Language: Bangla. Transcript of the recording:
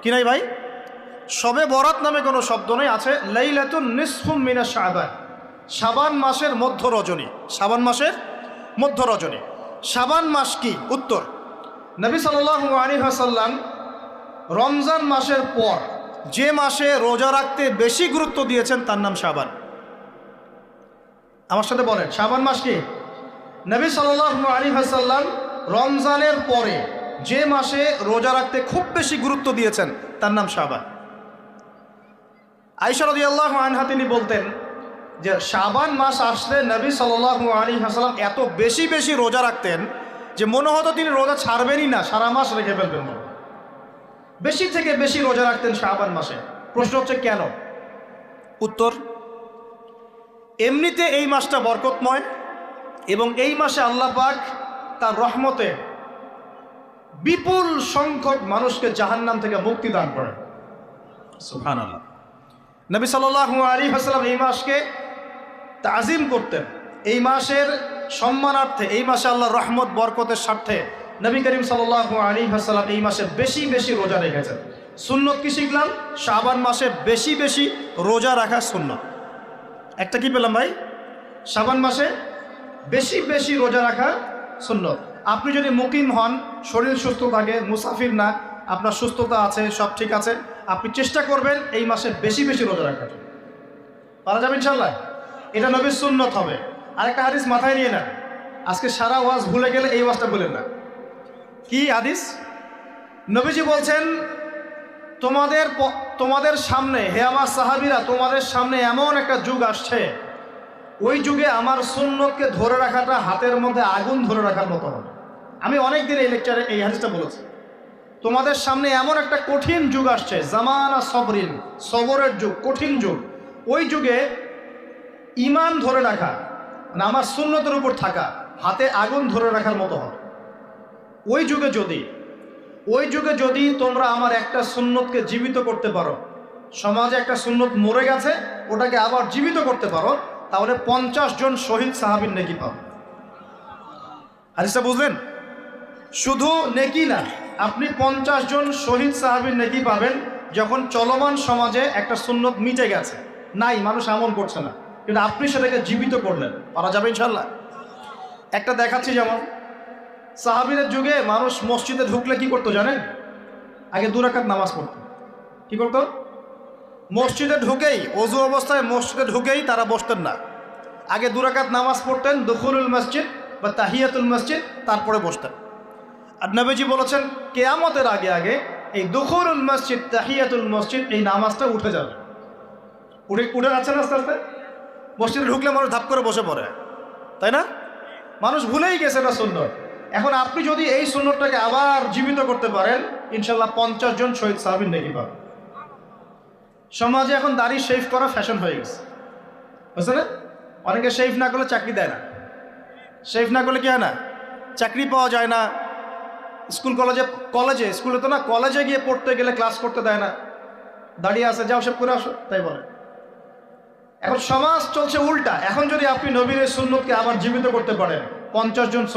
কি নাই ভাই? শবে বরাত নামে কোনো শব্দ নেই, আছে লাইলাতুন নিসফুম মিনাশ শাবান, শাবান মাসের মধ্য রজনী। শাবান মাসের মধ্য রজনী। শাবান মাস কি? উত্তর, নবী সাল্লাল্লাহু আলাইহি ওয়াসাল্লাম রমজান মাসের পর যে মাসে রোজা রাখতে বেশি গুরুত্ব দিয়েছেন তার নাম শাবান। আমার সাথে বলেন, শাবান মাস কি? নবী সাল্লাল্লাহু আলাইহি ওয়াসাল্লাম রমজানের পরে যে মাসে রোজা রাখতে খুব বেশি গুরুত্ব দিয়েছেন তার নাম শাবান। আয়েশা রাদিয়াল্লাহু আনহা তিনি বলতেন যে শাবান মাস আসলে নবী সাল্লাল্লাহু আলাইহি ওয়াসাল্লাম এত বেশি বেশি রোজা রাখতেন যে মনে হতো তিনি রোজা ছাড়বেনই না, সারা মাস রেখে ফেলবেন। বেশি থেকে বেশি রোজা রাখতেন শাবান মাসে। প্রশ্ন হচ্ছে কেন? উত্তর, এমনিতে এই মাসটা বরকতময় এবং এই মাসে আল্লাহ পাক তার রহমতে বিপুল সংখ্যক মানুষকে জাহান্নাম থেকে মুক্তি দান করেন। সুবহানাল্লাহ। নবী সাল্লাল্লাহু আলাইহি ওয়াসাল্লাম এই মাসকে তাজিম করতেন। এই মাসের সম্মানার্থে, এই মাসে আল্লাহর রহমত বরকতের স্বার্থে নবী করিম সাল্লাল্লাহু আলাইহি ওয়াসাল্লাম এই মাসে বেশি বেশি রোজা রেখেছেন। সুন্নত কি শিখলাম? শাবান মাসে বেশি বেশি রোজা রাখা সুন্নত। একটা কি পেলাম ভাই? শাবান মাসে বেশি বেশি রোজা রাখা সুন্নত। আপনি যদি মুকিম হন, শরীর সুস্থ থাকে, মুসাফির না, আপনার সুস্থতা আছে, সব ঠিক আছে, আপনি চেষ্টা করবেন এই মাসে বেশি বেশি রোজা রাখার। পারা যাবে ইনশাল্লাহ। এটা নবীর সুন্নত হবে। আরেকটা হাদিস মাথায় নিয়ে নেন, আজকে সারা ওয়াজ ভুলে গেলে এই ওয়াজটা বলেন না। কি হাদিস? নবীজি বলছেন, তোমাদের সামনে, হে আমার সাহাবীরা, তোমাদের সামনে এমন একটা যুগ আসছে, ওই যুগে আমার সুন্নতকে ধরে রাখাটা হাতের মধ্যে আগুন ধরে রাখার মতো হবে। আমি অনেক দিন এই লেকচারে এই হাদিসটা বলেছি। তোমাদের সামনে এমন একটা কঠিন যুগ আসছে, জামানা সবরিন, সবরের যুগ, কঠিন যুগ। ওই যুগে ঈমান ধরে রাখা, মানে আমার সুন্নতের উপর থাকা, হাতে আগুন ধরে রাখার মতো হবে। ওই যুগে যদি তোমরা আমার একটা সুন্নতকে জীবিত করতে পারো, সমাজে একটা সুন্নত মরে গেছে, ওটাকে আবার জীবিত করতে পারো, তাহলে 50 জন শহীদ সাহাবীর নেকি পাবে। হাদিসটা বুঝলেন? শুধু নেকি না, আপনি 50 জন শহীদ সাহাবীর নেকি পাবেন যখন চলমান সমাজে একটা সুন্নত মিটে গেছে, নাই, মানুষ আমল করছে না, কিন্তু আপনি সেটাকে জীবিত করলেন। পারা যাবে ইনশাল্লাহ। একটা দেখাচ্ছি, যেমন সাহাবীদের যুগে মানুষ মসজিদে ঢুকলে কি করতো জানেন? আগে 2 রাকাত নামাজ পড়তো। কি করতো? মসজিদে ঢুকেই, ওযু অবস্থায় মসজিদে ঢুকেই তারা বসতেন না। আগে 2 রাকাত নামাজ পড়তেন, দুখুলুল মসজিদ বা তাহিয়াতুল মসজিদ, তারপরে বসতেন। আর নবীজি বলেছেন কিয়ামতের আগে আগে এই দুখুলুল মসজিদ, তাহিয়াতুল মসজিদ, এই নামাজটা উঠে যাবে। উঠে যাচ্ছে না আস্তে আস্তে। মসজিদে ঢুকলে মানুষ ধাপ করে বসে পড়ে, তাই না? মানুষ ভুলেই গেছে এটা সুন্নত। এখন আপনি যদি এই সুন্নতটাকে আবার জীবিত করতে পারেন, ইনশাল্লাহ 50 জন শহীদ সাহাবীর নেকি পাবেন। সমাজে এখন দাড়ি শেভ করা ফ্যাশন হয়ে গেছে, বুঝছে না? অনেকে শেভ না করলে চাকরি দেয় না। শেভ না করলে কি হয় না? চাকরি পাওয়া যায় না। স্কুলে তো না, কলেজে গিয়ে পড়তে গেলে ক্লাস করতে দেয় না। দাঁড়িয়ে আছে, যাও শেভ করে আসো, তাই বলে। এখন সমাজ চলছে উল্টা। এখন যদি আপনি নবীর সুন্নতকে আবার জীবিত করতে পারেন, 50 জন